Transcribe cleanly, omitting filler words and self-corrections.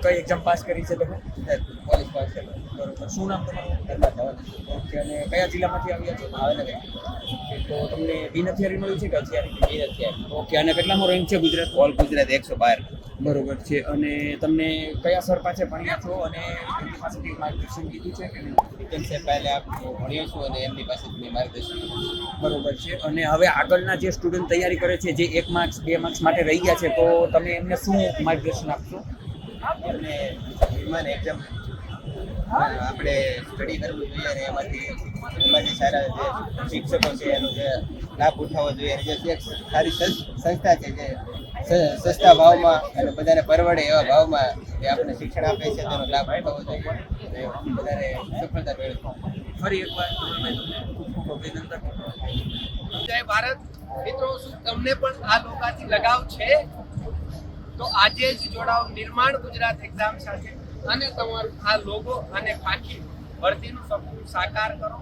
કઈ exam pass કરી છે તમે? પોલીસ પાસ છે. બરોબર. શું નામ તમારું? ધર્મા ધવન. ઓકે. અને કયા જિલ્લામાંથી આવ્યા છો? ભાવનગર. તો તમને બિન હથિયારી મળ્યું છે કે હથિયારી? બિન હથિયાર. ઓકે. અને કેટલામો રેન્ક છે ગુજરાત? ઓલ ગુજરાત 112. બરોબર છે. અને તમને કયા સર પાસે ભણ્યા છો અને એમની પાસેથી માર્ગદર્શન કીધું છે કે નહીં? વિક્રમ સાહેબ પહેલા ભણ્યો છું અને એમની પાસેથી મેં માર્ગદર્શન લીધું. બરોબર છે. અને હવે આગળના જે સ્ટુડન્ટ તૈયારી કરે છે, જે 1 માર્ક્સ 2 માર્ક્સ માટે રહી ગયા છે, તો તમે એમને શું માર્ગદર્શન આપશો? એમને વિમાન એક્ઝામ આપણે સ્ટડી કરવું જોઈએ અને એમાંથી સારા જે શિક્ષકો છે એનો જે લાભ ઉઠાવવો જોઈએ અને જે એક સારી સંસ્થા છે જે સસ્તા ભાવમાં અને બધાને પરવડે એવા ભાવમાં જે આપણને શિક્ષણ આપે છે તેનો લાભ ઉઠાવવો જોઈએ અને બધાને સફળતા મેળવવી. ફરી એકવાર તમને ખૂબ ખૂબ અભિનંદન. જય ભારત. મિત્રો, શું તમને પણ આ લોકાથી લગાવ છે? તો આજે જ જોડાઓ નિર્માણ ગુજરાત એક્ઝામ સાથે અને તમારું આ લોગો અને આખી ભરતીનું સપનું સાકાર કરો.